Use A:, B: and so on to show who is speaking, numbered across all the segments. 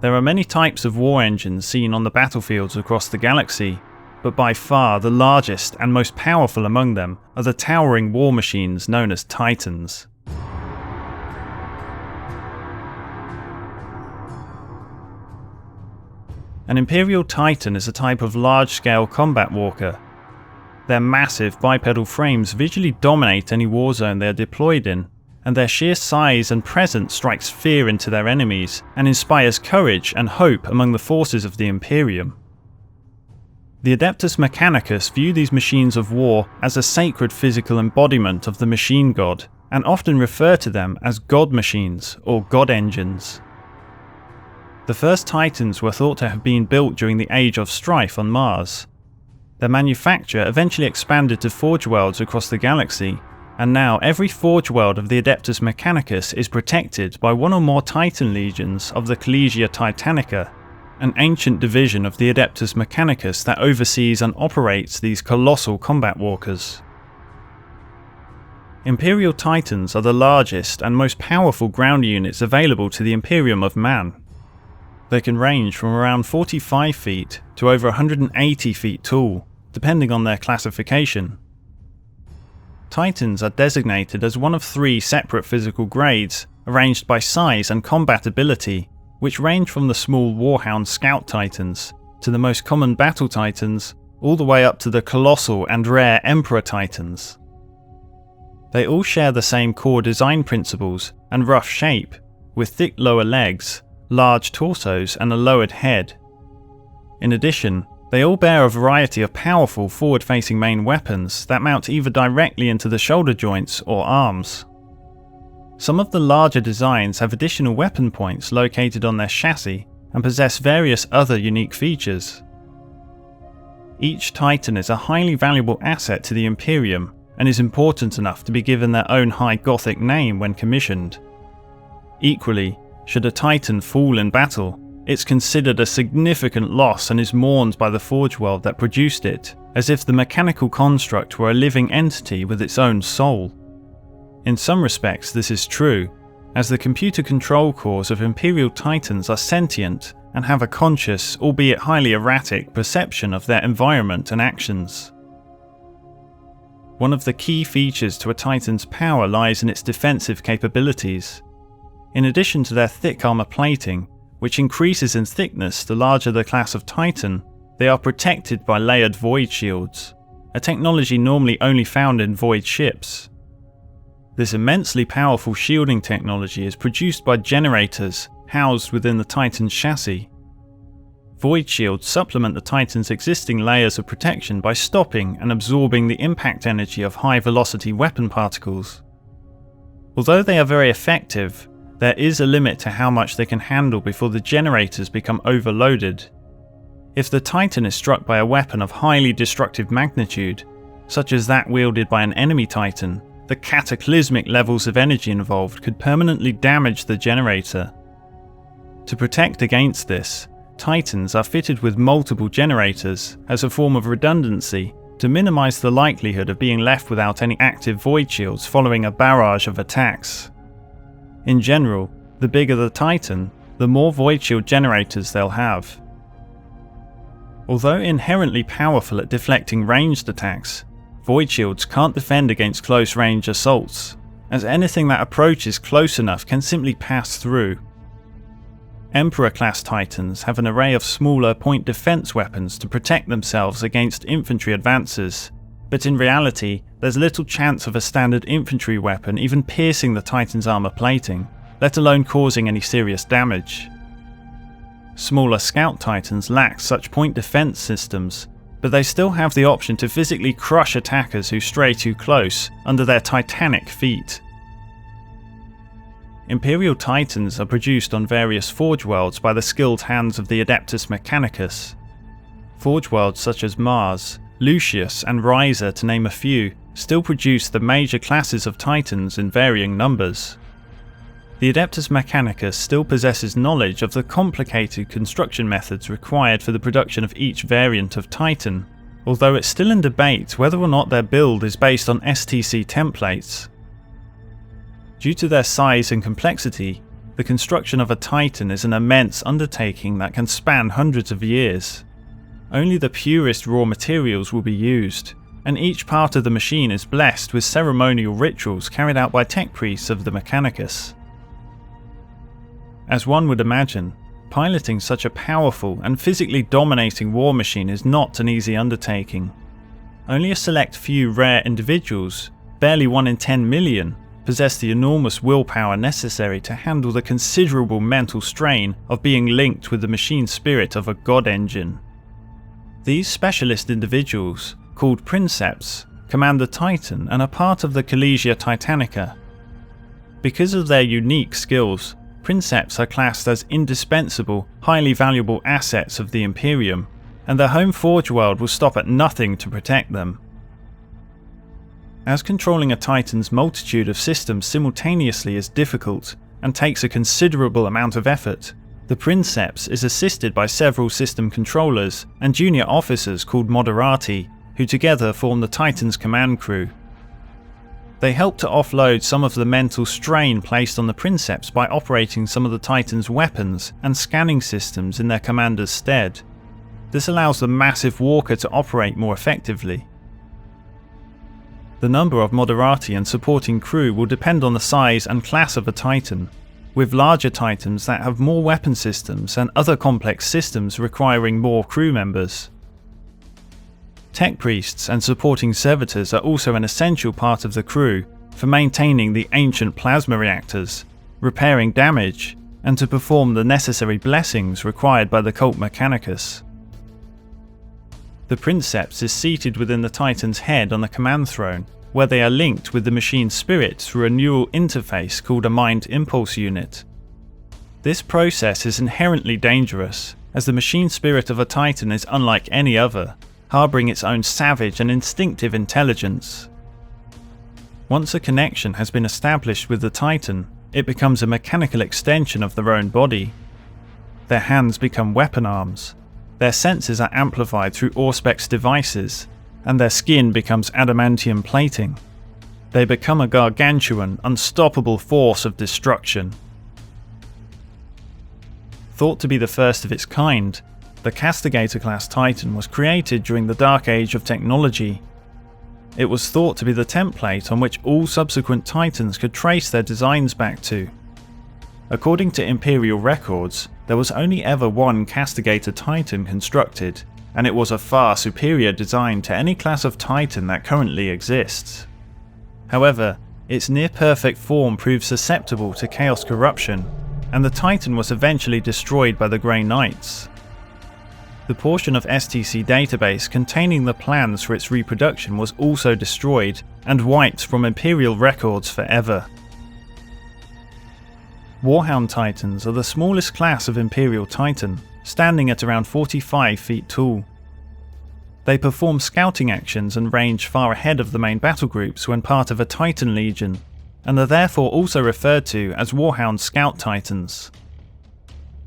A: There are many types of war engines seen on the battlefields across the galaxy, but by far the largest and most powerful among them are the towering war machines known as Titans. An Imperial Titan is a type of large-scale combat walker. Their massive bipedal frames visually dominate any war zone they are deployed in, and their sheer size and presence strikes fear into their enemies and inspires courage and hope among the forces of the Imperium. The Adeptus Mechanicus view these machines of war as a sacred physical embodiment of the machine god, and often refer to them as god machines or god engines. The first Titans were thought to have been built during the Age of Strife on Mars. Their manufacture eventually expanded to forge worlds across the galaxy, and now every forge world of the Adeptus Mechanicus is protected by one or more Titan legions of the Collegia Titanica, an ancient division of the Adeptus Mechanicus that oversees and operates these colossal combat walkers. Imperial Titans are the largest and most powerful ground units available to the Imperium of Man. They can range from around 45 feet to over 180 feet tall, depending on their classification. Titans are designated as one of 3 separate physical grades, arranged by size and combat ability, which range from the small Warhound Scout Titans to the most common Battle Titans, all the way up to the Colossal and rare Emperor Titans. They all share the same core design principles and rough shape, with thick lower legs, large torsos and a lowered head. In addition, they all bear a variety of powerful forward-facing main weapons that mount either directly into the shoulder joints or arms. Some of the larger designs have additional weapon points located on their chassis and possess various other unique features. Each Titan is a highly valuable asset to the Imperium and is important enough to be given their own high Gothic name when commissioned. Equally, should a Titan fall in battle, it's considered a significant loss and is mourned by the forge world that produced it, as if the mechanical construct were a living entity with its own soul. In some respects this is true, as the computer control cores of Imperial Titans are sentient and have a conscious, albeit highly erratic, perception of their environment and actions. One of the key features to a Titan's power lies in its defensive capabilities. In addition to their thick armor plating, which increases in thickness the larger the class of Titan, they are protected by layered void shields, a technology normally only found in void ships. This immensely powerful shielding technology is produced by generators housed within the Titan's chassis. Void shields supplement the Titan's existing layers of protection by stopping and absorbing the impact energy of high-velocity weapon particles. Although they are very effective, there is a limit to how much they can handle before the generators become overloaded. If the Titan is struck by a weapon of highly destructive magnitude, such as that wielded by an enemy Titan, the cataclysmic levels of energy involved could permanently damage the generator. To protect against this, Titans are fitted with multiple generators as a form of redundancy to minimize the likelihood of being left without any active void shields following a barrage of attacks. In general, the bigger the Titan, the more void shield generators they'll have. Although inherently powerful at deflecting ranged attacks, void shields can't defend against close range assaults, as anything that approaches close enough can simply pass through. Emperor class Titans have an array of smaller point defense weapons to protect themselves against infantry advances, but in reality there's little chance of a standard infantry weapon even piercing the Titan's armor plating, let alone causing any serious damage. Smaller Scout Titans lack such point defense systems, but they still have the option to physically crush attackers who stray too close under their titanic feet. Imperial Titans are produced on various forge worlds by the skilled hands of the Adeptus Mechanicus. Forge worlds such as Mars, Lucius and Reaver, to name a few, still produce the major classes of Titans in varying numbers. The Adeptus Mechanicus still possesses knowledge of the complicated construction methods required for the production of each variant of Titan, although it's still in debate whether or not their build is based on STC templates. Due to their size and complexity, The construction of a Titan is an immense undertaking that can span hundreds of years. Only the purest raw materials will be used, and each part of the machine is blessed with ceremonial rituals carried out by tech priests of the Mechanicus. As one would imagine, piloting such a powerful and physically dominating war machine is not an easy undertaking. Only a select few rare individuals, barely 1 in 10 million, possess the enormous willpower necessary to handle the considerable mental strain of being linked with the machine spirit of a god engine. These specialist individuals, called Princeps, command the Titan and are part of the Collegia Titanica. Because of their unique skills, Princeps are classed as indispensable, highly valuable assets of the Imperium, and their home forge world will stop at nothing to protect them. As controlling a Titan's multitude of systems simultaneously is difficult and takes a considerable amount of effort, the Princeps is assisted by several system controllers and junior officers called Moderati, who together form the Titan's command crew. They help to offload some of the mental strain placed on the Princeps by operating some of the Titan's weapons and scanning systems in their commander's stead. This allows the massive walker to operate more effectively. The number of Moderati and supporting crew will depend on the size and class of a Titan, with larger Titans that have more weapon systems and other complex systems requiring more crew members. Tech priests and supporting servitors are also an essential part of the crew for maintaining the ancient plasma reactors, repairing damage, and to perform the necessary blessings required by the cult Mechanicus. The Princeps is seated within the Titan's head on the command throne, where they are linked with the machine's spirit through a neural interface called a mind impulse unit. This process is inherently dangerous, as the machine spirit of a Titan is unlike any other, harbouring its own savage and instinctive intelligence. Once a connection has been established with the Titan, it becomes a mechanical extension of their own body. Their hands become weapon arms, their senses are amplified through Auspex devices, and their skin becomes adamantium plating. They become a gargantuan, unstoppable force of destruction. Thought to be the first of its kind, the Castigator class Titan was created during the Dark Age of technology. It was thought to be the template on which all subsequent Titans could trace their designs back to. According to Imperial records, there was only ever one Castigator Titan constructed, and it was a far superior design to any class of Titan that currently exists. However, its near-perfect form proved susceptible to chaos corruption, and the Titan was eventually destroyed by the Grey Knights. The portion of STC database containing the plans for its reproduction was also destroyed and wiped from Imperial records forever. Warhound Titans are the smallest class of Imperial Titan, standing at around 45 feet tall. They perform scouting actions and range far ahead of the main battle groups when part of a Titan Legion, and are therefore also referred to as Warhound Scout Titans.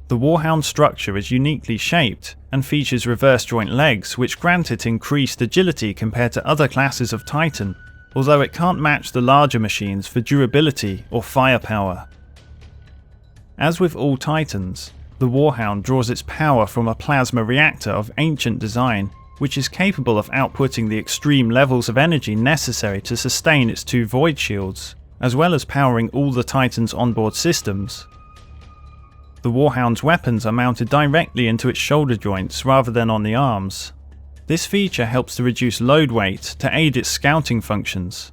A: The Warhound structure is uniquely shaped and features reverse joint legs which grant it increased agility compared to other classes of Titan, although it can't match the larger machines for durability or firepower. As with all Titans, the Warhound draws its power from a plasma reactor of ancient design, which is capable of outputting the extreme levels of energy necessary to sustain its 2 void shields, as well as powering all the Titan's onboard systems. The Warhound's weapons are mounted directly into its shoulder joints rather than on the arms. This feature helps to reduce load weight to aid its scouting functions.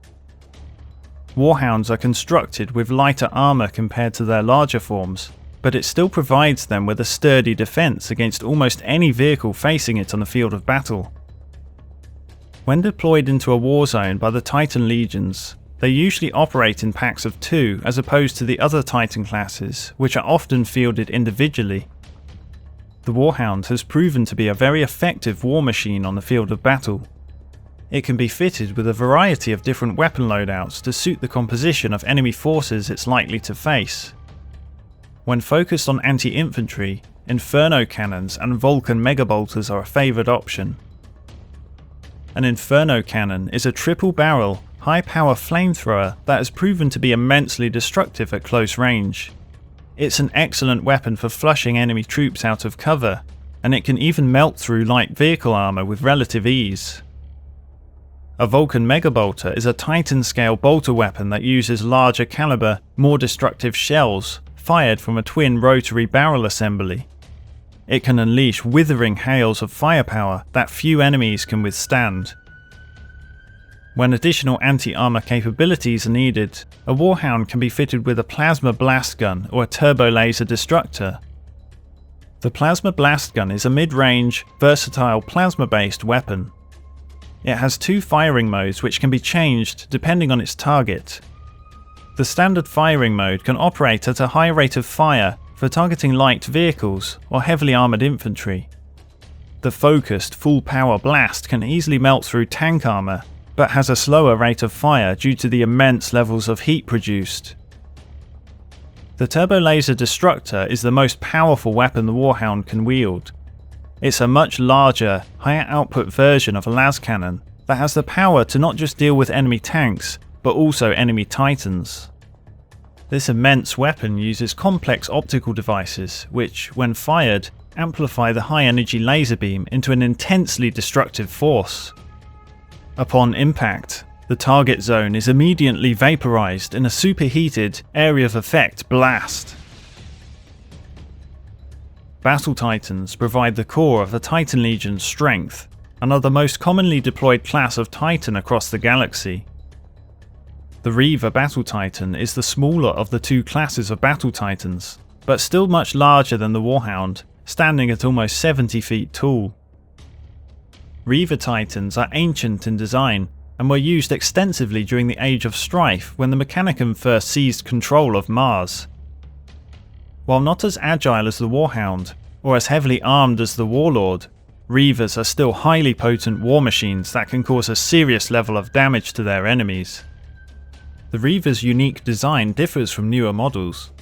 A: Warhounds are constructed with lighter armour compared to their larger forms, but it still provides them with a sturdy defence against almost any vehicle facing it on the field of battle. When deployed into a war zone by the Titan Legions, they usually operate in packs of 2 as opposed to the other Titan classes, which are often fielded individually. The Warhound has proven to be a very effective war machine on the field of battle. It can be fitted with a variety of different weapon loadouts to suit the composition of enemy forces it's likely to face. When focused on anti-infantry, Inferno Cannons and Vulcan Megabolters are a favoured option. An Inferno Cannon is a triple-barrel, high-power flamethrower that has proven to be immensely destructive at close range. It's an excellent weapon for flushing enemy troops out of cover, and it can even melt through light vehicle armor with relative ease. A Vulcan Megabolter is a Titan-scale bolter weapon that uses larger caliber, more destructive shells fired from a twin rotary barrel assembly. It can unleash withering hails of firepower that few enemies can withstand. When additional anti-armor capabilities are needed, a Warhound can be fitted with a plasma blast gun or a turbo laser destructor. The plasma blast gun is a mid-range, versatile plasma-based weapon. It has two firing modes which can be changed depending on its target. The standard firing mode can operate at a high rate of fire for targeting light vehicles or heavily armoured infantry. The focused, full-power blast can easily melt through tank armour, but has a slower rate of fire due to the immense levels of heat produced. The Turbo Laser Destructor is the most powerful weapon the Warhound can wield. It's a much larger, higher output version of a las cannon that has the power to not just deal with enemy tanks, but also enemy Titans. This immense weapon uses complex optical devices which, when fired, amplify the high energy laser beam into an intensely destructive force. Upon impact, the target zone is immediately vaporized in a superheated area of effect blast. Battle Titans provide the core of the Titan Legion's strength and are the most commonly deployed class of Titan across the galaxy. The Reaver Battle Titan is the smaller of the two classes of Battle Titans, but still much larger than the Warhound, standing at almost 70 feet tall. Reaver Titans are ancient in design and were used extensively during the Age of Strife when the Mechanicum first seized control of Mars. While not as agile as the Warhound, or as heavily armed as the Warlord, Reavers are still highly potent war machines that can cause a serious level of damage to their enemies. The Reaver's unique design differs from newer models.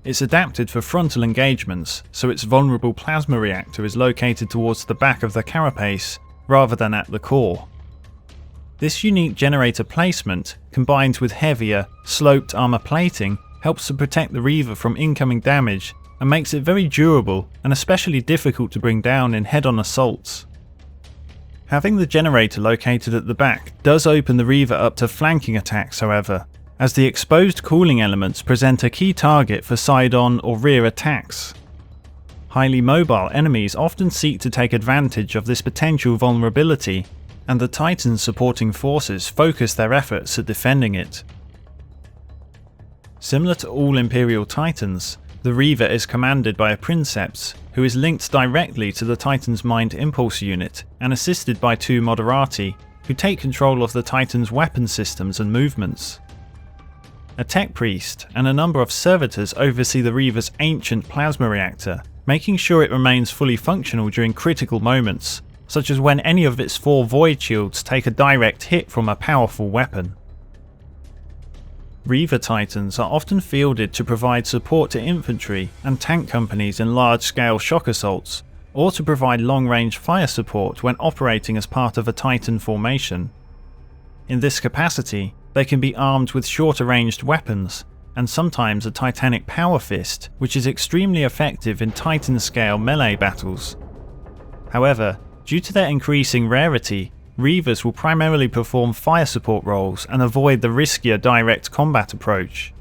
A: It's adapted for frontal engagements, so its vulnerable plasma reactor is located towards the back of the carapace rather than at the core. This unique generator placement, combined with heavier, sloped armor plating, helps to protect the Reaver from incoming damage and makes it very durable and especially difficult to bring down in head-on assaults. Having the generator located at the back does open the Reaver up to flanking attacks, however, as the exposed cooling elements present a key target for side-on or rear attacks. Highly mobile enemies often seek to take advantage of this potential vulnerability, and the Titan's supporting forces focus their efforts at defending it. Similar to all Imperial Titans, the Reaver is commanded by a Princeps, who is linked directly to the Titan's Mind Impulse unit and assisted by two Moderati, who take control of the Titan's weapon systems and movements. A Tech Priest and a number of Servitors oversee the Reaver's ancient plasma reactor, making sure it remains fully functional during critical moments, such as when any of its 4 void shields take a direct hit from a powerful weapon. Reaver Titans are often fielded to provide support to infantry and tank companies in large-scale shock assaults, or to provide long-range fire support when operating as part of a Titan formation. In this capacity, they can be armed with shorter-ranged weapons, and sometimes a Titanic Power Fist, which is extremely effective in Titan-scale melee battles. However, due to their increasing rarity, Reavers will primarily perform fire support roles and avoid the riskier direct combat approach.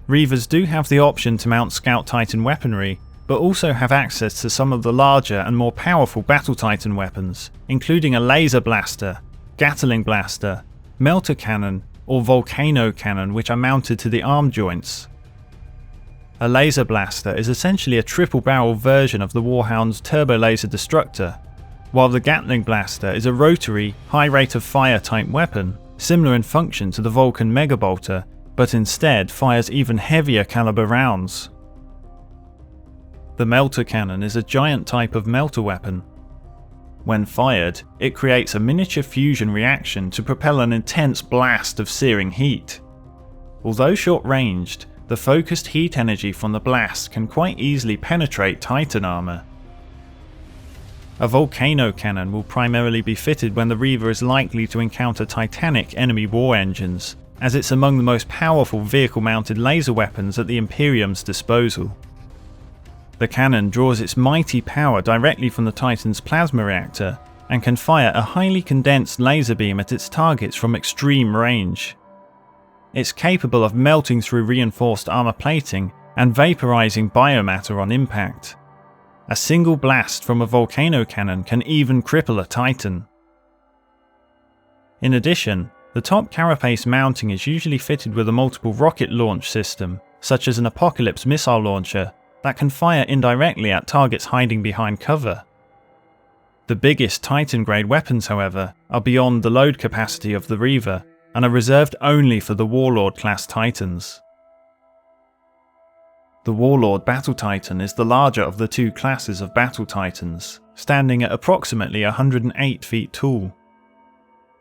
A: Reavers do have the option to mount Scout Titan weaponry, but also have access to some of the larger and more powerful Battle Titan weapons, including a Laser Blaster, Gatling Blaster, Melter Cannon, or Volcano Cannon, which are mounted to the arm joints. A Laser Blaster is essentially a triple-barrel version of the Warhound's Turbo Laser Destructor, while the Gatling Blaster is a rotary, high rate of fire type weapon, similar in function to the Vulcan Megabolter, but instead fires even heavier caliber rounds. The Melter Cannon is a giant type of melter weapon. When fired, it creates a miniature fusion reaction to propel an intense blast of searing heat. Although short-ranged, the focused heat energy from the blast can quite easily penetrate Titan armor. A Volcano Cannon will primarily be fitted when the Reaver is likely to encounter titanic enemy war engines, as it's among the most powerful vehicle-mounted laser weapons at the Imperium's disposal. The cannon draws its mighty power directly from the Titan's plasma reactor and can fire a highly condensed laser beam at its targets from extreme range. It's capable of melting through reinforced armor plating and vaporizing biomatter on impact. A single blast from a Volcano Cannon can even cripple a Titan. In addition, the top carapace mounting is usually fitted with a multiple rocket launch system, such as an Apocalypse missile launcher, that can fire indirectly at targets hiding behind cover. The biggest Titan-grade weapons, however, are beyond the load capacity of the Reaver, and are reserved only for the Warlord-class Titans. The Warlord Battle Titan is the larger of the two classes of Battle Titans, standing at approximately 108 feet tall.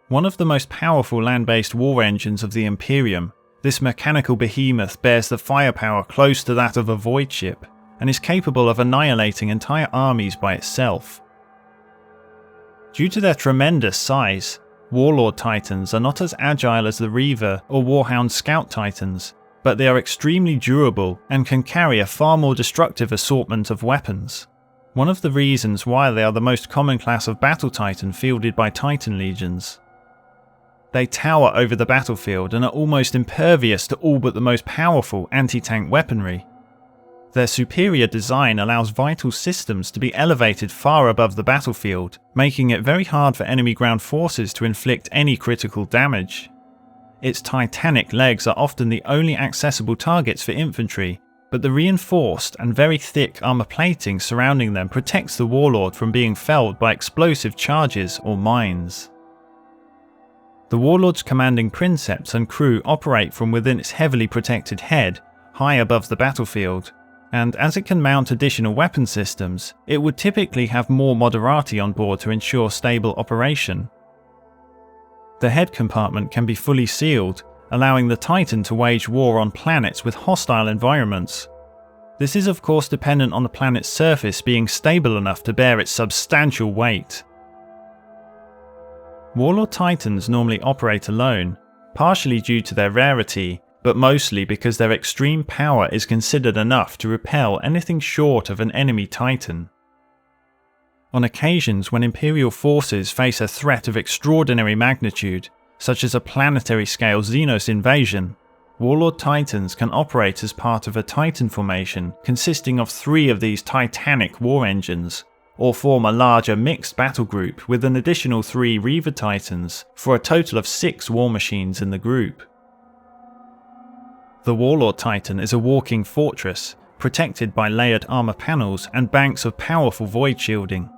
A: One of the most powerful land-based war engines of the Imperium, this mechanical behemoth bears the firepower close to that of a void ship, and is capable of annihilating entire armies by itself. Due to their tremendous size, Warlord Titans are not as agile as the Reaver or Warhound Scout Titans, but they are extremely durable and can carry a far more destructive assortment of weapons. One of the reasons why they are the most common class of Battle Titan fielded by Titan legions. They tower over the battlefield and are almost impervious to all but the most powerful anti-tank weaponry. Their superior design allows vital systems to be elevated far above the battlefield, making it very hard for enemy ground forces to inflict any critical damage. Its titanic legs are often the only accessible targets for infantry, but the reinforced and very thick armor plating surrounding them protects the Warlord from being felled by explosive charges or mines. The Warlord's commanding princeps and crew operate from within its heavily protected head, high above the battlefield, and as it can mount additional weapon systems, it would typically have more moderati on board to ensure stable operation. The head compartment can be fully sealed, allowing the Titan to wage war on planets with hostile environments. This is of course dependent on the planet's surface being stable enough to bear its substantial weight. Warlord Titans normally operate alone, partially due to their rarity, but mostly because their extreme power is considered enough to repel anything short of an enemy Titan. On occasions when Imperial forces face a threat of extraordinary magnitude, such as a planetary-scale Xenos invasion, Warlord Titans can operate as part of a Titan formation consisting of 3 of these titanic war engines, or form a larger mixed battle group with an additional 3 Reaver Titans for a total of 6 war machines in the group. The Warlord Titan is a walking fortress, protected by layered armor panels and banks of powerful void shielding.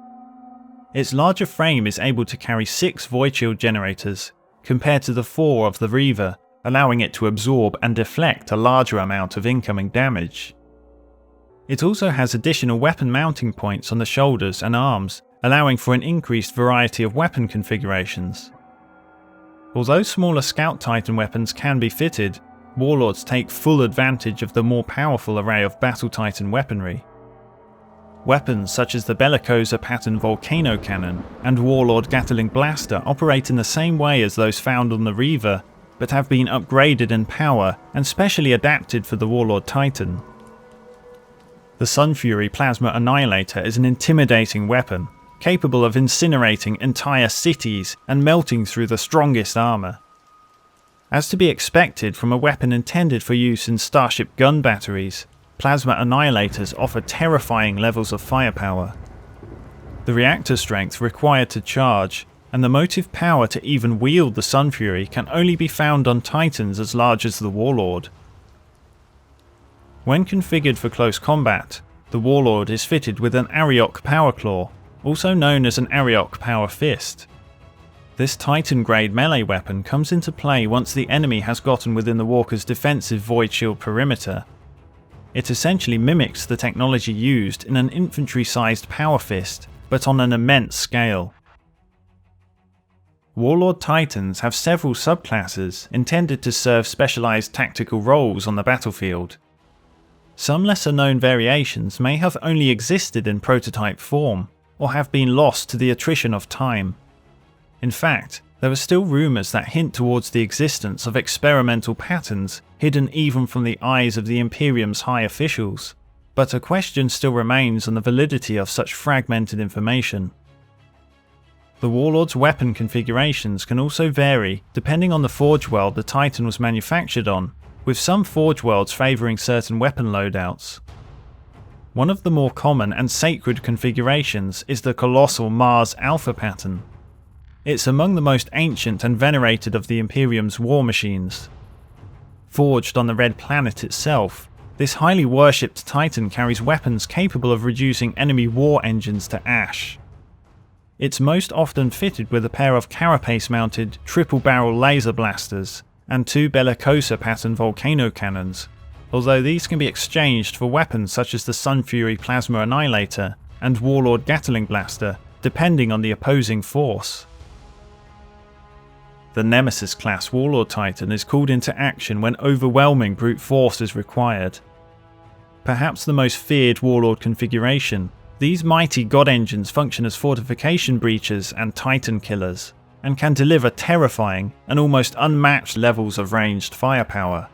A: Its larger frame is able to carry 6 void shield generators, compared to the 4 of the Reaver, allowing it to absorb and deflect a larger amount of incoming damage. It also has additional weapon mounting points on the shoulders and arms, allowing for an increased variety of weapon configurations. Although smaller Scout Titan weapons can be fitted, Warlords take full advantage of the more powerful array of Battle Titan weaponry. Weapons such as the Bellicosa pattern Volcano Cannon and Warlord Gatling Blaster operate in the same way as those found on the Reaver, but have been upgraded in power and specially adapted for the Warlord Titan. The Sunfury Plasma Annihilator is an intimidating weapon, capable of incinerating entire cities and melting through the strongest armor. As to be expected from a weapon intended for use in Starship gun batteries, Plasma Annihilators offer terrifying levels of firepower. The reactor strength required to charge, and the motive power to even wield the Sunfury can only be found on Titans as large as the Warlord. When configured for close combat, the Warlord is fitted with an Ariok Power Claw, also known as an Ariok Power Fist. This Titan-grade melee weapon comes into play once the enemy has gotten within the Walker's defensive void shield perimeter. It essentially mimics the technology used in an infantry-sized Power Fist, but on an immense scale. Warlord Titans have several subclasses intended to serve specialized tactical roles on the battlefield. Some lesser-known variations may have only existed in prototype form, or have been lost to the attrition of time. In fact, There are still rumours that hint towards the existence of experimental patterns hidden even from the eyes of the Imperium's high officials, but a question still remains on the validity of such fragmented information. The Warlord's weapon configurations can also vary depending on the forge world the Titan was manufactured on, with some forge worlds favouring certain weapon loadouts. One of the more common and sacred configurations is the Colossal Mars Alpha pattern. It's among the most ancient and venerated of the Imperium's war machines. Forged on the Red Planet itself, this highly worshipped Titan carries weapons capable of reducing enemy war engines to ash. It's most often fitted with a pair of carapace-mounted triple-barrel laser blasters and 2 Bellicosa pattern Volcano Cannons, although these can be exchanged for weapons such as the Sun Fury Plasma Annihilator and Warlord Gatling Blaster, depending on the opposing force. The Nemesis class Warlord Titan is called into action when overwhelming brute force is required. Perhaps the most feared Warlord configuration, these mighty god engines function as fortification breachers and Titan killers, and can deliver terrifying and almost unmatched levels of ranged firepower.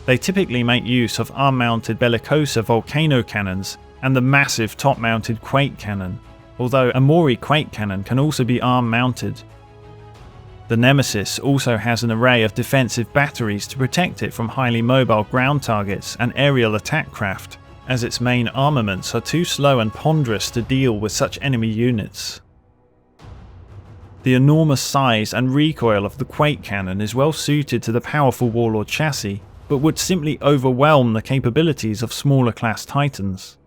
A: They typically make use of arm-mounted Bellicosa Volcano Cannons and the massive top-mounted Quake Cannon, although a Mori Quake Cannon can also be arm-mounted. The Nemesis also has an array of defensive batteries to protect it from highly mobile ground targets and aerial attack craft, as its main armaments are too slow and ponderous to deal with such enemy units. The enormous size and recoil of the Quake Cannon is well suited to the powerful Warlord chassis, but would simply overwhelm the capabilities of smaller class Titans.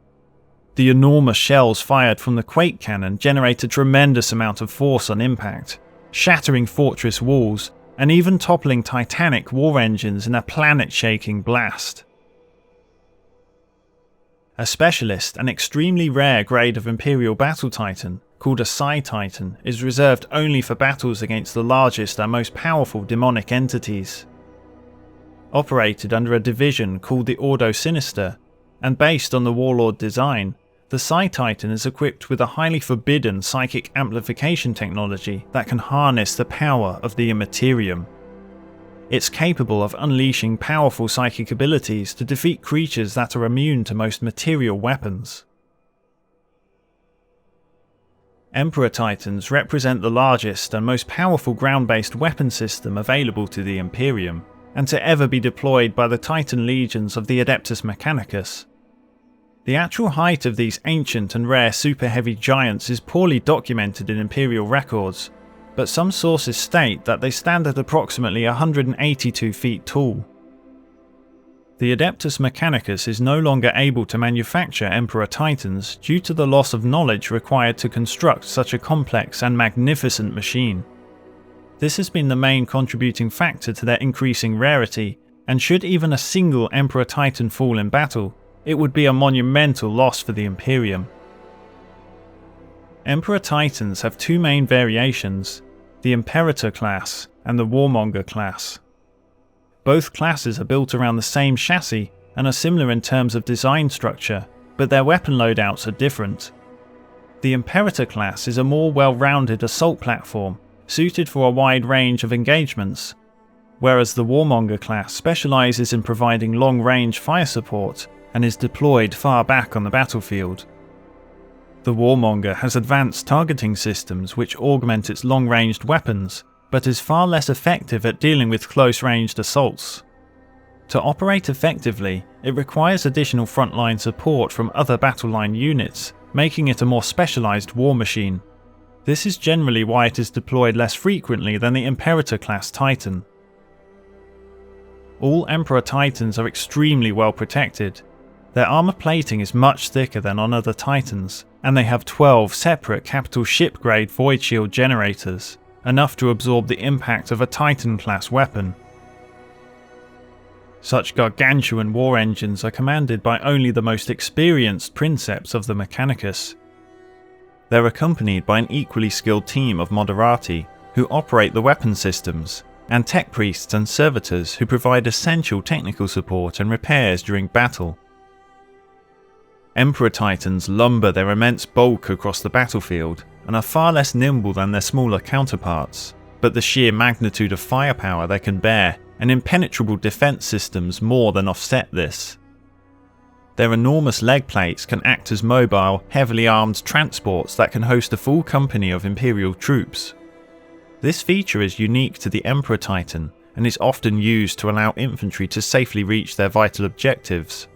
A: The enormous shells fired from the Quake Cannon generate a tremendous amount of force on impact, shattering fortress walls and even toppling titanic war engines in a planet-shaking blast. A specialist and extremely rare grade of Imperial Battle Titan, called a Psi Titan, is reserved only for battles against the largest and most powerful demonic entities. Operated under a division called the Ordo Sinister, and based on the Warlord design, the Psi Titan is equipped with a highly forbidden psychic amplification technology that can harness the power of the Immaterium. It's capable of unleashing powerful psychic abilities to defeat creatures that are immune to most material weapons. Emperor Titans represent the largest and most powerful ground-based weapon system available to the Imperium, and to ever be deployed by the Titan legions of the Adeptus Mechanicus. The actual height of these ancient and rare super heavy giants is poorly documented in Imperial records, but some sources state that they stand at approximately 182 feet tall. The Adeptus Mechanicus is no longer able to manufacture Emperor Titans due to the loss of knowledge required to construct such a complex and magnificent machine. This has been the main contributing factor to their increasing rarity, and should even a single Emperor Titan fall in battle, it would be a monumental loss for the Imperium. Emperor Titans have two main variations, the Imperator class and the Warmonger class. Both classes are built around the same chassis and are similar in terms of design structure, but their weapon loadouts are different. The Imperator class is a more well-rounded assault platform, suited for a wide range of engagements, whereas the Warmonger class specialises in providing long-range fire support and is deployed far back on the battlefield. The Warmonger has advanced targeting systems which augment its long-ranged weapons, but is far less effective at dealing with close-ranged assaults. To operate effectively, it requires additional frontline support from other battle line units, making it a more specialised war machine. This is generally why it is deployed less frequently than the Imperator-class Titan. All Emperor Titans are extremely well protected. Their armour plating is much thicker than on other Titans, and they have 12 separate capital ship grade void shield generators, enough to absorb the impact of a Titan-class weapon. Such gargantuan war engines are commanded by only the most experienced princeps of the Mechanicus. They're accompanied by an equally skilled team of Moderati, who operate the weapon systems, and tech priests and servitors who provide essential technical support and repairs during battle. Emperor Titans lumber their immense bulk across the battlefield and are far less nimble than their smaller counterparts, but the sheer magnitude of firepower they can bear and impenetrable defense systems more than offset this. Their enormous leg plates can act as mobile, heavily armed transports that can host a full company of Imperial troops. This feature is unique to the Emperor Titan and is often used to allow infantry to safely reach their vital objectives.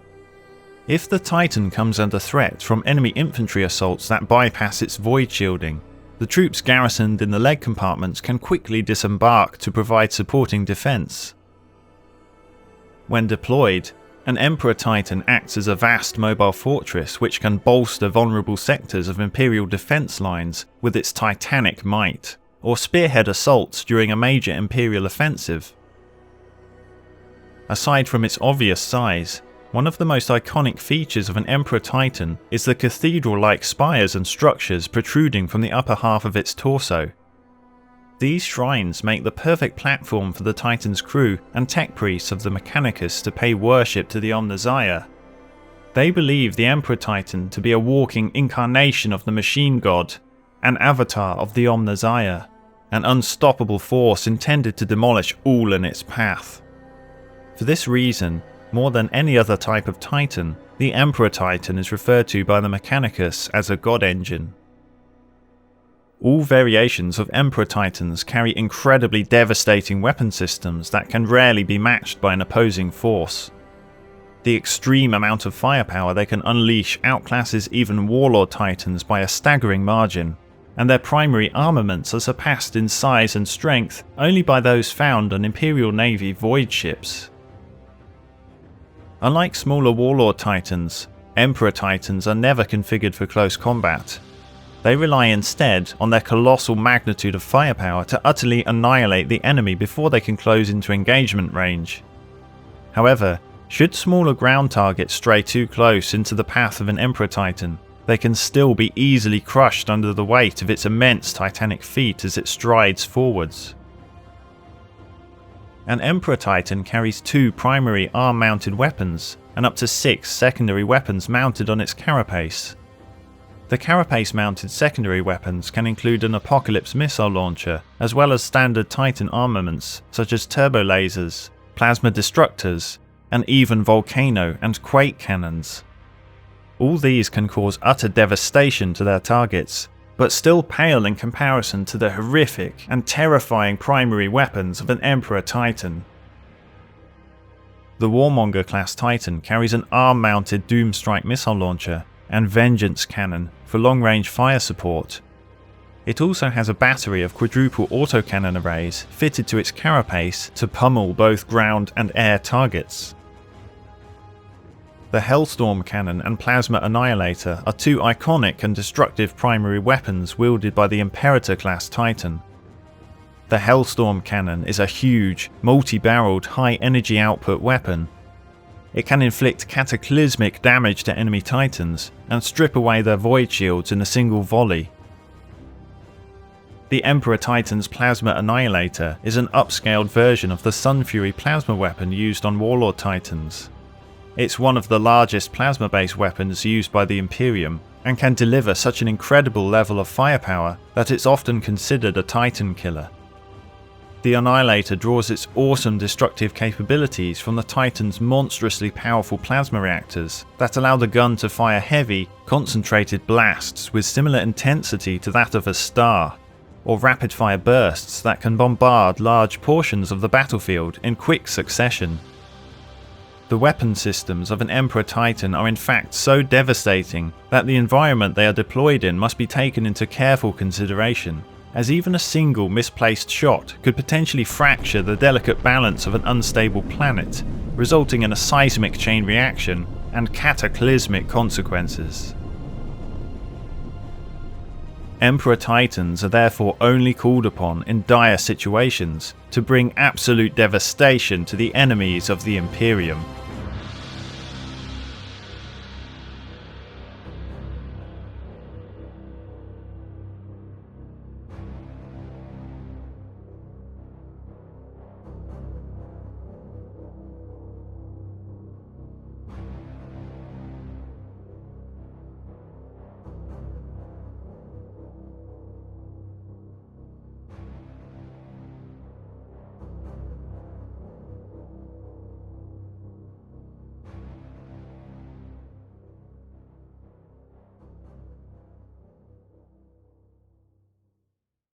A: If the Titan comes under threat from enemy infantry assaults that bypass its void shielding, the troops garrisoned in the leg compartments can quickly disembark to provide supporting defense. When deployed, an Emperor Titan acts as a vast mobile fortress which can bolster vulnerable sectors of Imperial defense lines with its titanic might, or spearhead assaults during a major Imperial offensive. Aside from its obvious size, one of the most iconic features of an Emperor Titan is the cathedral-like spires and structures protruding from the upper half of its torso. These shrines make the perfect platform for the Titan's crew and tech priests of the Mechanicus to pay worship to the Omnissiah. They believe the Emperor Titan to be a walking incarnation of the machine god, an avatar of the Omnissiah, an unstoppable force intended to demolish all in its path. For this reason, more than any other type of Titan, the Emperor Titan is referred to by the Mechanicus as a god engine. All variations of Emperor Titans carry incredibly devastating weapon systems that can rarely be matched by an opposing force. The extreme amount of firepower they can unleash outclasses even Warlord Titans by a staggering margin, and their primary armaments are surpassed in size and strength only by those found on Imperial Navy void ships. Unlike smaller Warlord Titans, Emperor Titans are never configured for close combat. They rely instead on their colossal magnitude of firepower to utterly annihilate the enemy before they can close into engagement range. However, should smaller ground targets stray too close into the path of an Emperor Titan, they can still be easily crushed under the weight of its immense titanic feet as it strides forwards. An Emperor Titan carries 2 primary arm-mounted weapons and up to 6 secondary weapons mounted on its carapace. The carapace-mounted secondary weapons can include an Apocalypse missile launcher, as well as standard Titan armaments such as turbo lasers, plasma destructors, and even volcano and quake cannons. All these can cause utter devastation to their targets, but still pale in comparison to the horrific and terrifying primary weapons of an Emperor Titan. The Warmonger class Titan carries an arm-mounted Doomstrike missile launcher and Vengeance cannon for long-range fire support. It also has a battery of quadruple autocannon arrays fitted to its carapace to pummel both ground and air targets. The Hellstorm cannon and Plasma Annihilator are 2 iconic and destructive primary weapons wielded by the Imperator class Titan. The Hellstorm cannon is a huge, multi-barreled, high-energy output weapon. It can inflict cataclysmic damage to enemy Titans and strip away their void shields in a single volley. The Emperor Titan's Plasma Annihilator is an upscaled version of the Sun Fury plasma weapon used on Warlord Titans. It's one of the largest plasma-based weapons used by the Imperium, and can deliver such an incredible level of firepower that it's often considered a Titan killer. The Annihilator draws its awesome destructive capabilities from the Titan's monstrously powerful plasma reactors that allow the gun to fire heavy, concentrated blasts with similar intensity to that of a star, or rapid-fire bursts that can bombard large portions of the battlefield in quick succession. The weapon systems of an Emperor Titan are in fact so devastating that the environment they are deployed in must be taken into careful consideration, as even a single misplaced shot could potentially fracture the delicate balance of an unstable planet, resulting in a seismic chain reaction and cataclysmic consequences. Emperor Titans are therefore only called upon in dire situations to bring absolute devastation to the enemies of the Imperium.